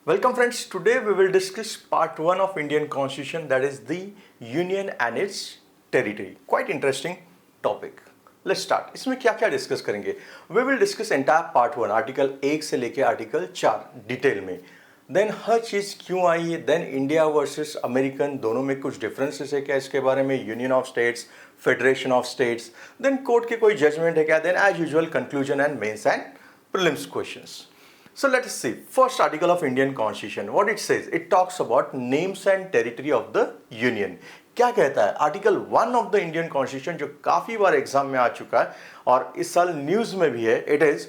Welcome friends, today we will discuss part 1 of Indian Constitution, that is the Union and its territory. Quite interesting topic. Let's start. इसमें क्या क्या discuss करेंगे? We will discuss entire part 1, article 1 से लेके article 4 detail में. Then हर चीज़ क्यों आई है, then India versus American दोनों में कुछ डिफरेंसेस है क्या इसके बारे में, union of states, federation of states, then court के कोई जजमेंट है क्या, then as usual conclusion and mains and prelims questions. So let us see. First article of Indian Constitution. What it says? It talks about names and territory of the Union. क्या कहता है? Article 1 of the Indian constitution जो काफी बार exam में आ चुका है और इस साल न्यूज में भी है. It is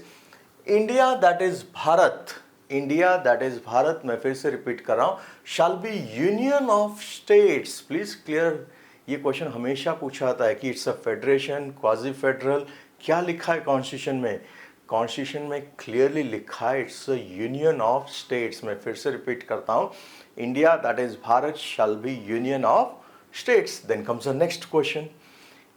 India that is Bharat. India that is Bharat, मैं फिर से रिपीट कर रहा हूं, शैल be union of states. Please clear, ये क्वेश्चन हमेशा पूछा जाता है कि it's a federation, quasi federal. क्या लिखा है कॉन्स्टिट्यूशन में? कॉन्स्टिट्यूशन में क्लियरली लिखा है it's a union of states. मैं फिर से रिपीट करता हूं, India that is Bharat shall be union of states. Then comes the next question,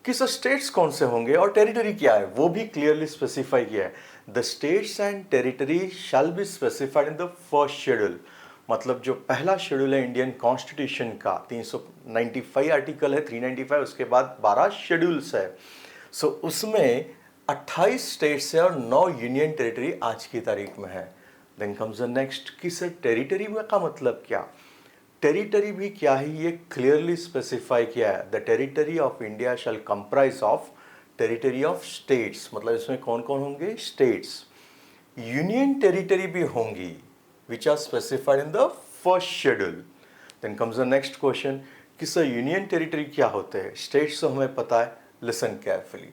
किस स्टेट्स कौन से होंगे और टेरिटरी क्या है वो भी क्लियरली स्पेसिफाई किया है. The states and territory shall be specified in the first schedule. मतलब जो पहला शेड्यूल है इंडियन कॉन्स्टिट्यूशन का, 395 आर्टिकल है, 395, उसके बाद 12 शेड्यूल्स है. सो उसमें 28 स्टेट्स है और 9 यूनियन टेरिटरी आज की तारीख में है. देन कम्स द नेक्स्ट, किस टेरिटरी में का मतलब क्या, टेरिटरी भी क्या है ये क्लियरली स्पेसिफाई किया है. The territory of India shall comprise of territory of states. मतलब इसमें कौन कौन होंगे? स्टेट्स. यूनियन टेरिटरी भी होंगी which are specified in the first schedule. Then comes the next question, किस यूनियन टेरिटरी क्या होते हैं? स्टेट्स तो हमें पता है, listen carefully.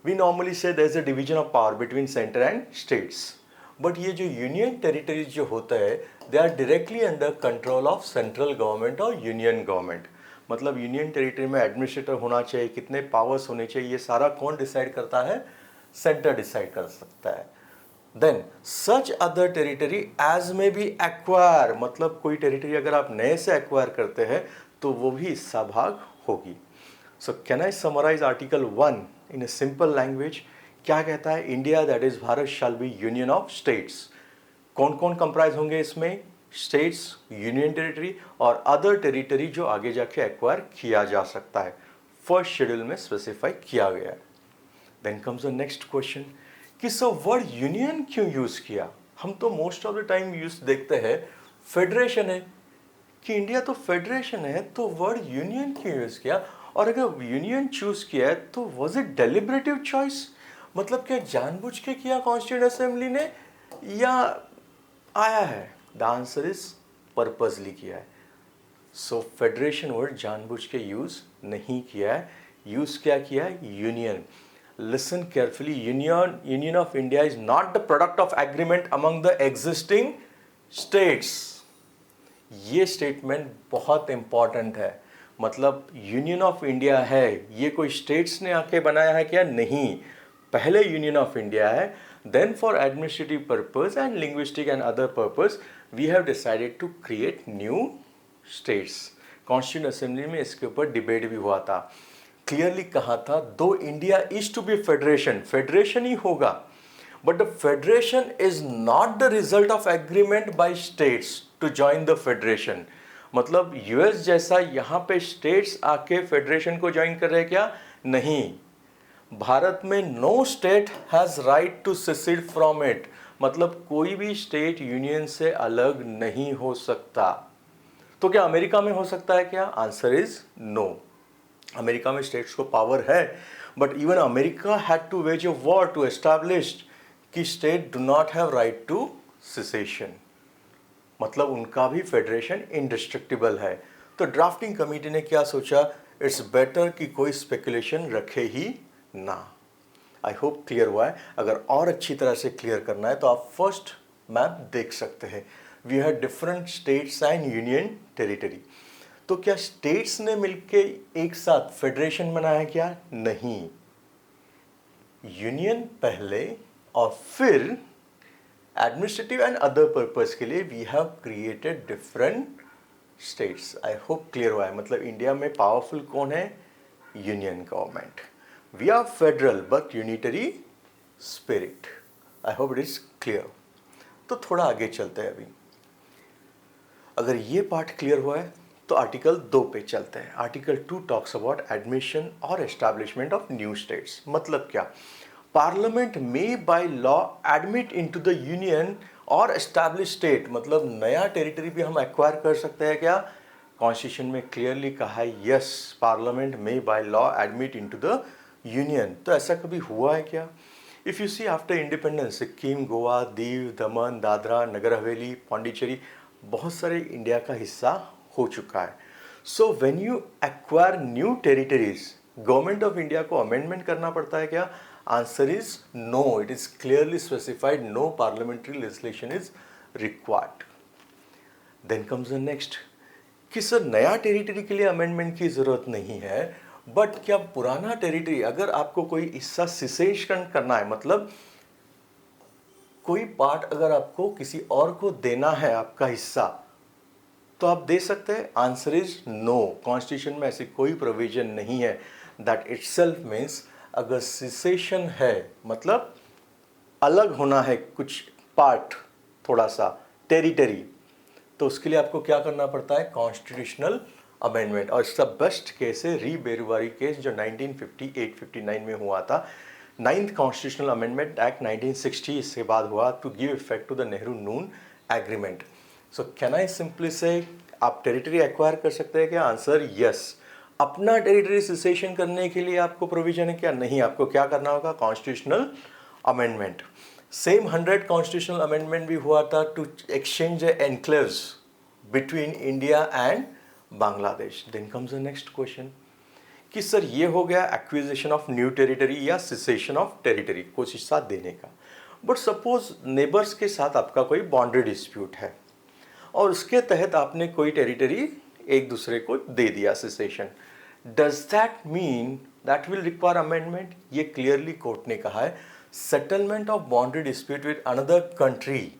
We normally say there is a division of power between center and states. But ये जो यूनियन टेरिटरीज जो होता है, they are directly under control of central government और यूनियन गवर्नमेंट. मतलब यूनियन टेरिटरी में एडमिनिस्ट्रेटर होना चाहिए, कितने पावर्स होने चाहिए, ये सारा कौन डिसाइड करता है? सेंटर डिसाइड कर सकता है. Then such other territory as may be acquire. मतलब कोई टेरिटरी अगर आप नए से एक्वायर करते हैं तो वो भी हिस्सा भाग होगी. So can I summarise article 1 in a simple language? क्या कहता है? India that is Bharat shall be union of states. कौन कौन कंप्राइज होंगे इसमें? स्टेट्स, यूनियन टेरिटरी और अदर टेरिटरी जो आगे जाके एक्वायर किया जा सकता है. फर्स्ट शेड्यूल में स्पेसिफाई किया गया है. Then comes the next question, किस वर्ड यूनियन क्यों यूज किया? हम तो most of the time use देखते हैं फेडरेशन है, कि इंडिया तो फेडरेशन है, तो वर्ड यूनियन क्यों यूज किया? और अगर यूनियन चूज किया है तो वाज इट डेलिबरेटिव चॉइस? मतलब क्या जानबूझ के किया कॉन्स्टिट्यूएंट असेंबली ने या आया है? द आंसर इज पर्पसली किया है. सो फेडरेशन वर्ड जानबूझ के यूज नहीं किया है. यूज क्या किया है? Union. Listen carefully, union of India is not the product of agreement among the existing states. ये स्टेटमेंट बहुत इंपॉर्टेंट है. मतलब यूनियन ऑफ इंडिया है, ये कोई स्टेट्स ने आके बनाया है क्या? नहीं, पहले यूनियन ऑफ इंडिया है. Then for administrative purpose and linguistic and other purpose we have decided to create new states. Constituent assembly में इसके ऊपर डिबेट भी हुआ था. क्लियरली कहा था, दो India is to be federation, federation ही होगा, but the federation is not the result of agreement by states to join the federation. मतलब यूएस जैसा यहाँ पे स्टेट्स आके फेडरेशन को ज्वाइन कर रहे हैं क्या? नहीं. भारत में no state has right to secede from it. मतलब कोई भी स्टेट यूनियन से अलग नहीं हो सकता. तो क्या अमेरिका में हो सकता है क्या? Answer is no. अमेरिका में स्टेट्स को पावर है, but even America had to wage a war to establish कि state do not have right to secession. मतलब उनका भी फेडरेशन इंडिस्ट्रक्टिबल है. तो ड्राफ्टिंग कमेटी ने क्या सोचा? इट्स बेटर कि कोई स्पेकुलेशन रखे ही ना. आई होप क्लियर हुआ है. अगर और अच्छी तरह से क्लियर करना है तो आप फर्स्ट मैप देख सकते हैं. We have different states and union territory. तो क्या स्टेट्स ने मिलके एक साथ फेडरेशन बनाया क्या? नहीं, यूनियन पहले और फिर एडमिनिस्ट्रेटिव एंड अदर पर्पस के लिए we have created different states. I hope clear हुआ है. मतलब इंडिया में पावरफुल कौन है? Union government. We are federal but unitary spirit. I hope it is clear. तो थोड़ा आगे चलते हैं. अभी अगर ये पार्ट क्लियर हुआ है तो आर्टिकल 2 पे चलते हैं। आर्टिकल 2 टॉक्स अबाउट एडमिशन और एस्टैब्लिशमेंट ऑफ न्यू स्टेट्स। मतलब क्या? पार्लियामेंट में by law admit into the union और एस्टैब्लिश स्टेट, मतलब नया टेरिटरी भी हम एक्वायर कर सकते हैं क्या? कॉन्स्टिट्यूशन में क्लियरली कहा है यस, पार्लियामेंट में by law admit into the union. तो ऐसा कभी हुआ है क्या? If you see after independence, Sikkim, Goa, Diu, Daman, Dadra, Nagar Haveli, Pondicherry बहुत सारे इंडिया का हिस्सा हो चुका है। So when you acquire new territories, government of India को अमेंडमेंट करना पड़ता है क्या? Answer is no, it is clearly specified, no parliamentary legislation is required. Then comes the next कि सर नया टेरिटरी के लिए अमेंडमेंट की जरूरत नहीं है, बट क्या पुराना टेरिटरी अगर आपको कोई हिस्सा सिसेशन करना है, मतलब कोई पार्ट अगर आपको किसी और को देना है आपका हिस्सा, तो आप दे सकते हैं? आंसर इज नो, कॉन्स्टिट्यूशन में ऐसी कोई प्रोविजन नहीं है। दैट इटसेल्फ मीन्स अगर सिसेशन है मतलब अलग होना है कुछ पार्ट, थोड़ा सा टेरिटरी, तो उसके लिए आपको क्या करना पड़ता है? Constitutional amendment. और इसका बेस्ट केस है री बेरुवारी केस जो 1958-59 में हुआ था। 9th कॉन्स्टिट्यूशनल अमेंडमेंट एक्ट 1960 इसके बाद हुआ to give effect to the Nehru Noon agreement. So can I simply say आप टेरिटरी एक्वायर कर सकते हैं क्या? Answer yes. अपना टेरिटरी सिसेशन करने के लिए आपको प्रोविजन है क्या? नहीं, आपको क्या करना होगा? Constitutional amendment. Same 100 constitutional amendment भी हुआ था to exchange enclaves between India and Bangladesh. Then comes the next question कि सर ये हो गया एक्विजिशन ऑफ न्यू टेरिटरी या सिसेशन ऑफ टेरिटरी, कुछ हिस्सा देने का। बट सपोज नेबर्स के साथ आपका कोई बाउंड्री डिस्प्यूट है और उसके तहत आपने कोई टेरिटरी एक दूसरे को दे दिया secession, does that mean that will require amendment? ये क्लियरली कोर्ट ने कहा है settlement of boundary dispute with another country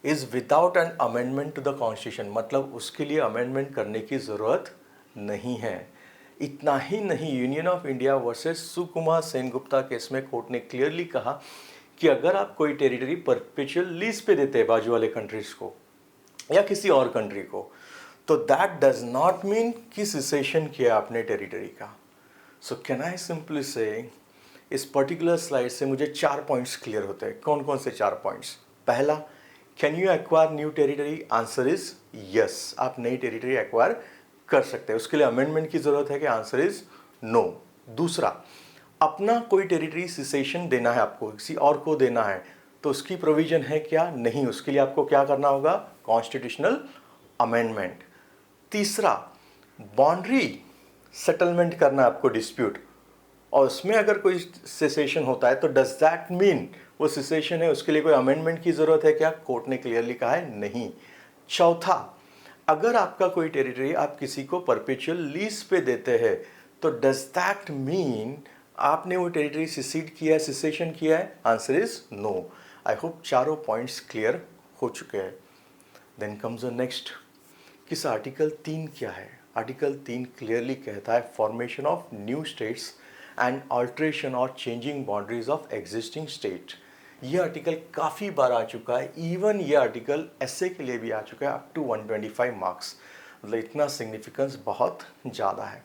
is without an amendment to the constitution, मतलब उसके लिए अमेंडमेंट करने की जरूरत नहीं है। इतना ही नहीं, union of India versus Sukumar Sengupta case में कोर्ट ने क्लियरली कहा कि अगर आप कोई टेरिटरी परपेचुअल लीज पे देते हैं बाजू वाले कंट्रीज को या किसी और कंट्री को, तो दैट डज नॉट मीन कि सिसेशन किया आपने टेरिटरी का। सो कैन आई सिंपली से इस पर्टिकुलर स्लाइड से मुझे 4 पॉइंट्स क्लियर होते हैं। कौन कौन से 4 पॉइंट्स? पहला, can you acquire new territory? Answer is yes, आप नई टेरिटरी एक्वायर कर सकते हैं। उसके लिए अमेंडमेंट की जरूरत है कि? Answer is no. दूसरा, अपना कोई टेरिटरी सिसेशन देना है आपको, किसी और को देना है, तो उसकी प्रोविजन है क्या? नहीं, उसके लिए आपको क्या करना होगा? Constitutional amendment. तीसरा, बाउंड्री सेटलमेंट करना है आपको डिस्प्यूट, और उसमें अगर कोई सिसेशन होता है तो डज दैट मीन वो सिसेशन है, उसके लिए कोई अमेंडमेंट की जरूरत है क्या? कोर्ट ने क्लियरली कहा है नहीं। चौथा, अगर आपका कोई टेरिटरी आप किसी को परपेचुअल लीज पे देते हैं तो डज दैट मीन आपने वो टेरिटरी सिसीड किया है, सिसेशन किया है? Answer is no. I hope चारों पॉइंट्स क्लियर हो चुके हैं। देन कम्स द नेक्स्ट, किस आर्टिकल 3 क्या है? आर्टिकल 3 क्लियरली कहता है formation of new states and alteration और changing boundaries of existing state. ये आर्टिकल काफ़ी बार आ चुका है, इवन ये आर्टिकल एसए के लिए भी आ चुका है अप टू 125 मार्क्स, मतलब इतना सिग्निफिकेंस बहुत ज़्यादा है।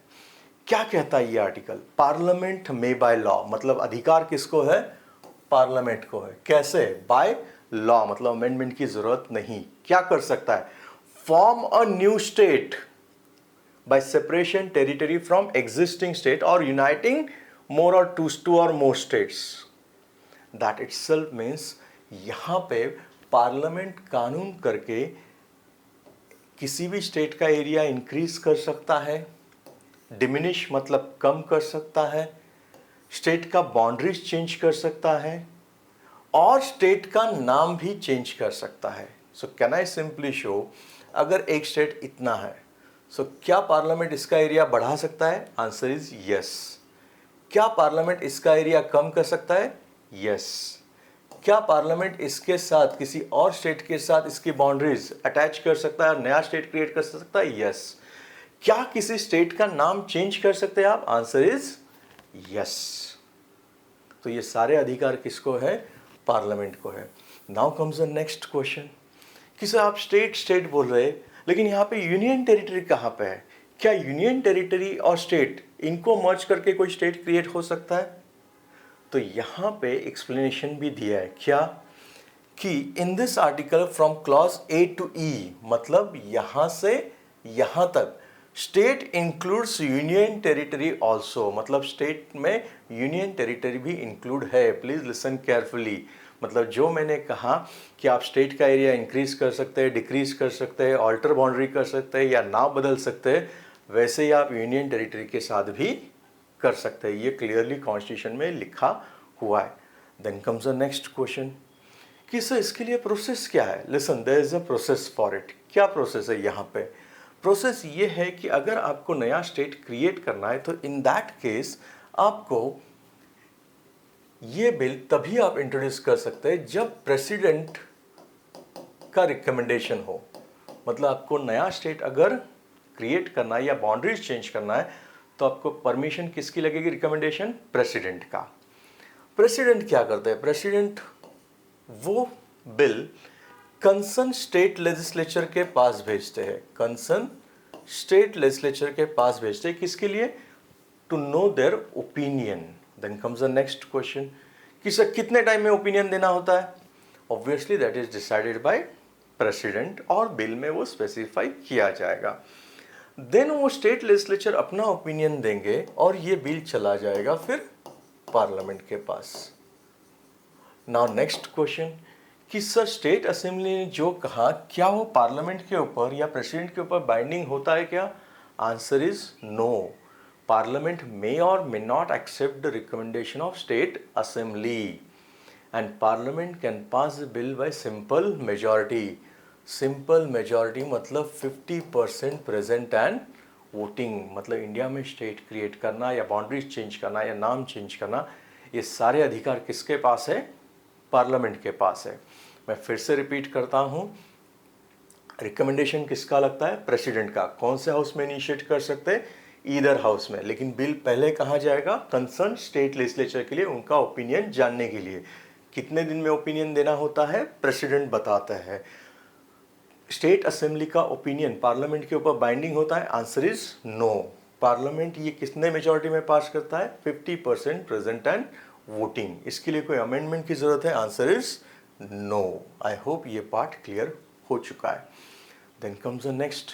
क्या कहता है ये आर्टिकल? पार्लियामेंट में बाय लॉ, मतलब अधिकार किसको है? पार्लियामेंट को है। कैसे? बाय लॉ, मतलब अमेंडमेंट की जरूरत नहीं। क्या कर सकता है? Form a new state by separation territory from existing state or uniting more or two or more states. That itself means यहाँ पे पार्लियामेंट कानून करके किसी भी स्टेट का एरिया इंक्रीज कर सकता है, डिमिनिश मतलब कम कर सकता है, स्टेट का बाउंड्रीज चेंज कर सकता है और स्टेट का नाम भी चेंज कर सकता है। सो कैन आई सिंपली शो, अगर एक स्टेट इतना है, सो क्या पार्लियामेंट इसका एरिया बढ़ा सकता है? Answer is yes. क्या पार्लियामेंट इसका एरिया कम कर सकता है? यस। क्या पार्लियामेंट इसके साथ किसी और स्टेट के साथ इसकी बाउंड्रीज अटैच कर सकता है और नया स्टेट क्रिएट कर सकता है? यस। क्या किसी स्टेट का नाम चेंज कर सकते हैं आप? Answer is yes. तो ये सारे अधिकार किसको है? पार्लियामेंट को है। Now comes the next question कि सर आप स्टेट स्टेट बोल रहे हैं, लेकिन यहाँ पे यूनियन टेरिटरी कहाँ पे है? क्या यूनियन टेरिटरी और स्टेट इनको मर्ज करके कोई स्टेट क्रिएट हो सकता है? तो यहाँ पे एक्सप्लेनेशन भी दिया है क्या कि in this article from clause A to E, मतलब यहाँ से यहाँ तक state includes union territory also, मतलब स्टेट में यूनियन टेरिटरी भी इंक्लूड है। Please listen carefully. मतलब जो मैंने कहा कि आप स्टेट का एरिया इंक्रीज कर सकते हैं, डिक्रीज कर सकते हैं, ऑल्टर बाउंड्री कर सकते हैं या नाम बदल सकते हैं, वैसे ही आप यूनियन टेरिटरी के साथ भी कर सकते हैं। ये क्लियरली कॉन्स्टिट्यूशन में लिखा हुआ है। Then comes the next question कि सर इसके लिए प्रोसेस क्या है? Listen, there is a process for it. क्या प्रोसेस है यहाँ पे? प्रोसेस ये है कि अगर आपको नया स्टेट क्रिएट करना है तो इन दैट केस आपको ये बिल तभी आप इंट्रोड्यूस कर सकते हैं जब प्रेसिडेंट का रिकमेंडेशन हो। मतलब आपको नया स्टेट अगर क्रिएट करना है या बाउंड्रीज चेंज करना है तो आपको परमिशन किसकी लगेगी? रिकमेंडेशन प्रेसिडेंट का। प्रेसिडेंट क्या करते हैं? प्रेसिडेंट वो बिल कंसर्न स्टेट लेजिस्लेचर के पास भेजते हैं। कंसर्न स्टेट लेजिस्लेचर के पास भेजते हैं किसके लिए? To know their opinion. Then comes the next question कि सर कितने टाइम में ओपिनियन देना होता है? Obviously that is decided by president और बिल में वो स्पेसिफाई किया जाएगा। देन वो स्टेट लेजिस्लेचर अपना ओपिनियन देंगे और ये बिल चला जाएगा फिर पार्लियामेंट के पास। नाउ नेक्स्ट क्वेश्चन कि सर स्टेट असेंबली ने जो कहा क्या वो पार्लियामेंट के ऊपर या प्रेसिडेंट के ऊपर बाइंडिंग होता है क्या? Answer is no. Parliament may और may not accept the recommendation of state assembly and parliament can pass the bill by simple majority. Simple majority मतलब 50% प्रेजेंट एंड वोटिंग। मतलब इंडिया में स्टेट क्रिएट करना या boundaries change करना या नाम change करना, ये सारे अधिकार किसके पास है? पार्लियामेंट के पास है। मैं फिर से रिपीट करता हूं, रिकमेंडेशन किसका लगता है? प्रेसिडेंट का। कौन से हाउस में इनिशिएट कर सकते हैं? ईदर हाउस में। लेकिन बिल पहले कहाँ जाएगा? कंसर्न स्टेट लेजिस्लेचर के लिए, उनका ओपिनियन जानने के लिए। कितने दिन में ओपिनियन देना होता है? प्रेसिडेंट बताता है। स्टेट असेंबली का ओपिनियन पार्लियामेंट के ऊपर बाइंडिंग होता है? Answer is no. पार्लियामेंट ये कितने मेजॉरिटी में पास करता है? 50% प्रेजेंट एंड वोटिंग। इसके लिए कोई अमेंडमेंट की जरूरत है? Answer is no. I hope ये पार्ट क्लियर हो चुका है। देन कम्स द नेक्स्ट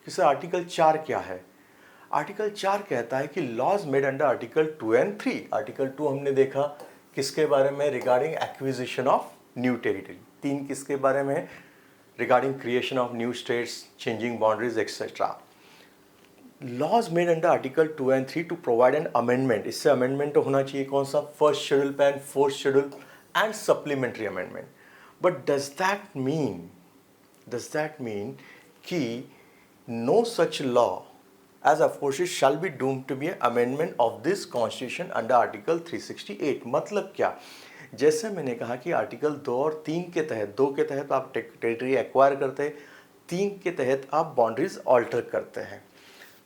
कि सर आर्टिकल 4 क्या है? आर्टिकल 4 कहता है कि laws made under article 2 and 3। Article 2 हमने देखा किसके बारे में? Regarding acquisition of new territory. 3 किसके बारे में? Regarding creation of new states, changing boundaries etcetera. Laws made under article 2 and 3 to provide an amendment. इससे अमेंडमेंट तो होना चाहिए कौन सा? फर्स्ट शेड्यूल पे and fourth schedule and supplementary amendment. But does that mean कि no such law as aforesaid shall be doomed to be an amendment of this constitution under article 368। मतलब क्या? जैसे मैंने कहा कि आर्टिकल 2 और 3 के तहत, 2 के तहत आप टेरिटरी एक्वायर करते हैं, 3 के तहत आप बाउंड्रीज ऑल्टर करते हैं।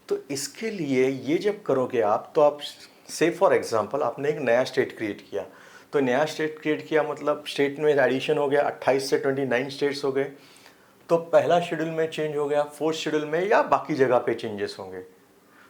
तो इसके लिए ये जब करोगे आप, तो आप से फॉर एग्जांपल आपने एक नया स्टेट क्रिएट किया, तो नया स्टेट क्रिएट किया मतलब स्टेट में एडिशन हो गया, 28 से 29 स्टेट्स हो गए। तो पहला शेड्यूल में चेंज हो गया, फोर्थ शेड्यूल में या बाकी जगह पे चेंजेस होंगे।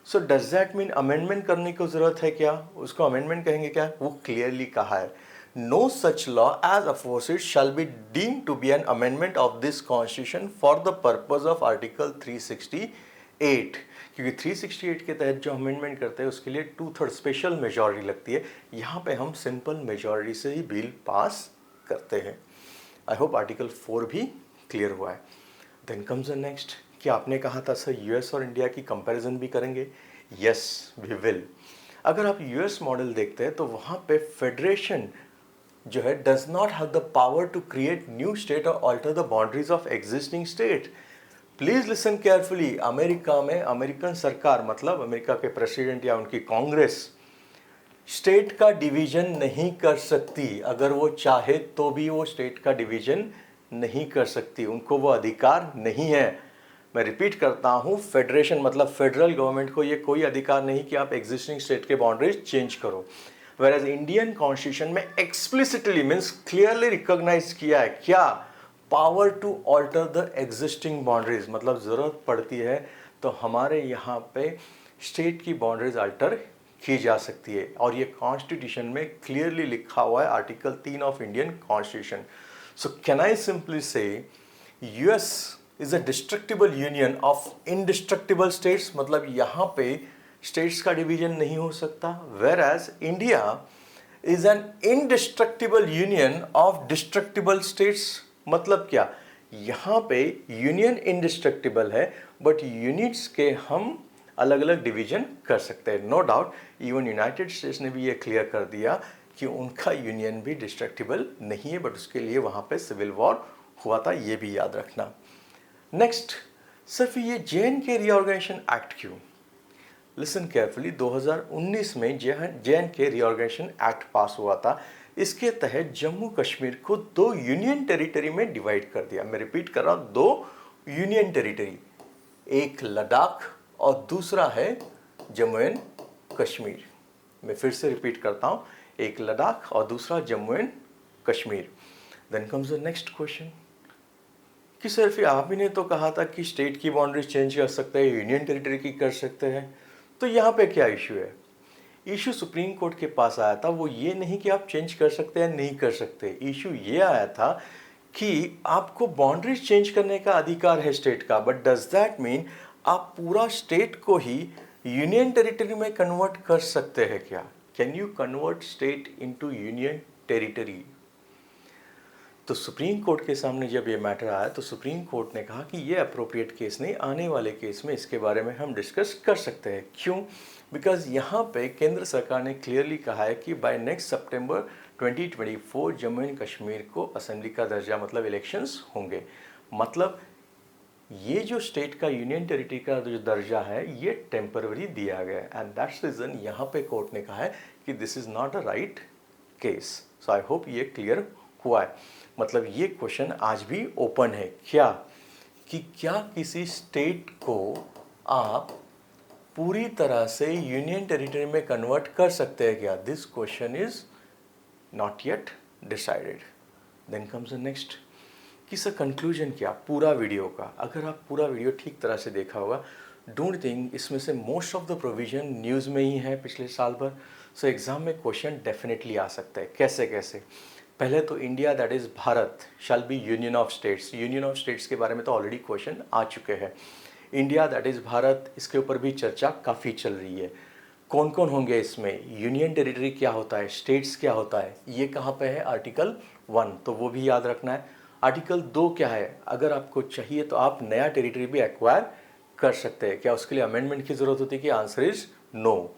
So does that mean amendment करने की जरूरत है क्या? उसको अमेंडमेंट कहेंगे क्या? वो क्लियरली कहा है, no such law as aforesaid shall be deemed to be an amendment of this constitution for the purpose of article 368। क्योंकि 368 के तहत जो अमेंडमेंट करते हैं उसके लिए 2/3 स्पेशल मेजॉरिटी लगती है। यहाँ पे हम सिंपल मेजॉरिटी से ही बिल पास करते हैं। आई होप आर्टिकल 4 भी क्लियर हुआ है। देन कम्स द नेक्स्ट कि आपने कहा था सर यूएस और इंडिया की कंपैरिजन भी करेंगे। Yes we will. अगर आप यूएस मॉडल देखते हैं तो वहाँ पे फेडरेशन जो है does not have the power to create new state और alter the boundaries of existing state. Please listen carefully. America में अमेरिकन सरकार मतलब अमेरिका के प्रेसिडेंट या उनकी कांग्रेस स्टेट का डिवीजन नहीं कर सकती। अगर वो चाहे तो भी वो स्टेट का डिवीजन नहीं कर सकती, उनको वो अधिकार नहीं है। मैं रिपीट करता हूँ, फेडरेशन मतलब फेडरल गवर्नमेंट को ये कोई अधिकार नहीं कि आप एग्जिस्टिंग स्टेट के बाउंड्रीज चेंज करो। वेयर एज इंडियन कॉन्स्टिट्यूशन में एक्सप्लिसिटली मीन्स क्लियरली रिकॉग्नाइज किया है क्या? Power to alter the existing boundaries, मतलब ज़रूरत पड़ती है तो हमारे यहाँ पे स्टेट की बाउंड्रीज अल्टर की जा सकती है, और ये कॉन्स्टिट्यूशन में क्लियरली लिखा हुआ है, article 3 of Indian constitution. So can I simply say US is a destructible union of indestructible states, मतलब यहाँ पे स्टेट्स का डिवीजन नहीं हो सकता, where as India is an indestructible union of destructible states. मतलब क्या, यहाँ पे यूनियन इनडिस्ट्रक्टिबल है बट यूनिट्स के हम अलग अलग डिवीजन कर सकते हैं। No doubt even United States ने भी ये क्लियर कर दिया कि उनका यूनियन भी डिस्ट्रक्टिबल नहीं है, बट उसके लिए वहाँ पे सिविल वॉर हुआ था, ये भी याद रखना। नेक्स्ट, सिर्फ ये JNK रीऑर्गेनाइजेशन एक्ट क्यों? लिसन केयरफुली, 2019 में JNK रीऑर्गेनाइजेशन एक्ट पास हुआ था। इसके तहत जम्मू कश्मीर को 2 यूनियन टेरिटरी में डिवाइड कर दिया। मैं रिपीट कर रहा हूँ, 2 यूनियन टेरिटरी, एक लद्दाख और दूसरा है जम्मू एंड कश्मीर। मैं फिर से रिपीट करता हूँ, एक लद्दाख और दूसरा Jammu and Kashmir. Then comes the next question कि सिर्फ आप ही ने तो कहा था कि स्टेट की बाउंड्री चेंज कर सकते हैं, यूनियन टेरिटरी की कर सकते हैं, तो यहाँ पे क्या इशू है? इशू सुप्रीम कोर्ट के पास आया था, वो ये नहीं कि आप चेंज कर सकते हैं नहीं कर सकते। इशू ये आया था कि आपको बाउंड्रीज चेंज करने का अधिकार है स्टेट का, बट डज दैट मीन आप पूरा स्टेट को ही यूनियन टेरिटरी में कन्वर्ट कर सकते हैं क्या? Can you convert state into union territory? तो सुप्रीम कोर्ट के सामने जब ये मैटर आया तो सुप्रीम कोर्ट ने कहा कि ये अप्रोप्रिएट केस नहीं, आने वाले केस में इसके बारे में हम डिस्कस कर सकते हैं। क्यों? बिकॉज यहाँ पे केंद्र सरकार ने क्लियरली कहा है कि बाय नेक्स्ट सितंबर 2024 जम्मू एंड कश्मीर को असेंबली का दर्जा, मतलब इलेक्शंस होंगे। मतलब ये जो स्टेट का यूनियन टेरिटरी का जो दर्जा है ये टेम्पररी दिया गया है, एंड दैट्स रीजन यहाँ पे कोर्ट ने कहा है कि this is not a right case. So I hope ये क्लियर हुआ है। मतलब ये क्वेश्चन आज भी ओपन है क्या, कि क्या किसी स्टेट को आप पूरी तरह से यूनियन टेरिटरी में कन्वर्ट कर सकते हैं क्या? This question is not yet decided. Then comes the next कि सर कंक्लूजन क्या पूरा वीडियो का? अगर आप पूरा वीडियो ठीक तरह से देखा होगा, डोंट थिंक इसमें से most of the provision news में ही है पिछले साल भर। सो एग्जाम में क्वेश्चन डेफिनेटली आ सकता है। कैसे कैसे? पहले तो India that is Bharat shall be union of states. Union of states के बारे में तो ऑलरेडी क्वेश्चन आ चुके हैं। इंडिया दैट इज़ भारत, इसके ऊपर भी चर्चा काफ़ी चल रही है। कौन कौन होंगे इसमें? यूनियन टेरिटरी क्या होता है, स्टेट्स क्या होता है, ये कहाँ पे है? आर्टिकल 1, तो वो भी याद रखना है। आर्टिकल 2 क्या है? अगर आपको चाहिए तो आप नया टेरिटरी भी एक्वायर कर सकते हैं। क्या उसके लिए अमेंडमेंट की ज़रूरत होती है? कि आंसर इज नो।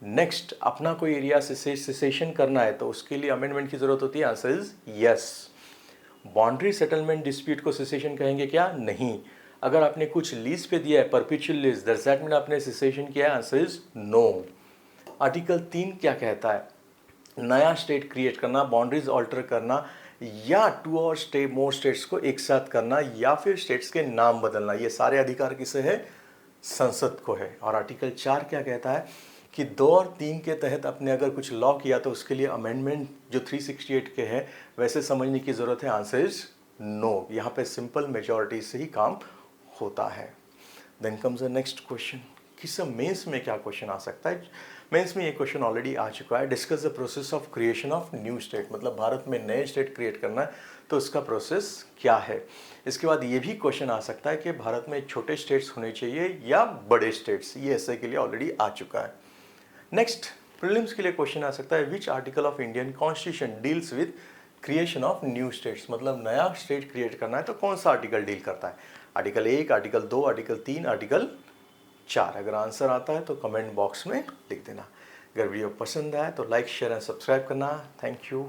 नेक्स्ट, अपना कोई एरिया सेसेशन करना है तो उसके लिए अमेंडमेंट की ज़रूरत होती है? Answer is yes. Boundary settlement dispute को सेसेशन कहेंगे क्या? नहीं। अगर आपने कुछ लीज पे दिया है, perpetual lease, that's that mean आपने सेसेशन किया है? Answer is no. आर्टिकल 3 क्या कहता है? नया स्टेट क्रिएट करना, बाउंड्रीज ऑल्टर करना, या 2 और मोर स्टेट्स को एक साथ करना, या फिर स्टेट्स के नाम बदलना, ये सारे अधिकार किसे है? संसद को है। और आर्टिकल 4 क्या कहता है? कि 2 और 3 के तहत आपने अगर कुछ लॉ किया तो उसके लिए अमेंडमेंट जो 368 के हैं वैसे समझने की ज़रूरत है? Answer is no. यहाँ पे सिंपल मेजॉरिटी से ही काम होता है। Then comes the next question कि सर मेंस में क्या क्वेश्चन आ सकता है? मेंस में ये क्वेश्चन ऑलरेडी आ चुका है। Discuss the process of creation of new state, मतलब भारत में नए स्टेट क्रिएट करना है तो उसका प्रोसेस क्या है। इसके बाद ये भी क्वेश्चन आ सकता है कि भारत में छोटे स्टेट्स होने चाहिए या बड़े स्टेट्स, ये ऐसे के लिए ऑलरेडी आ चुका है। नेक्स्ट, प्रीलिम्स के लिए क्वेश्चन आ सकता है which article of Indian constitution deals with creation of new states, मतलब नया स्टेट क्रिएट करना है तो कौन सा आर्टिकल डील करता है? Article 1, article 2, article 3, article 4। अगर आंसर आता है तो कमेंट बॉक्स में लिख देना। अगर वीडियो पसंद आए तो लाइक, शेयर एंड सब्सक्राइब करना। Thank you.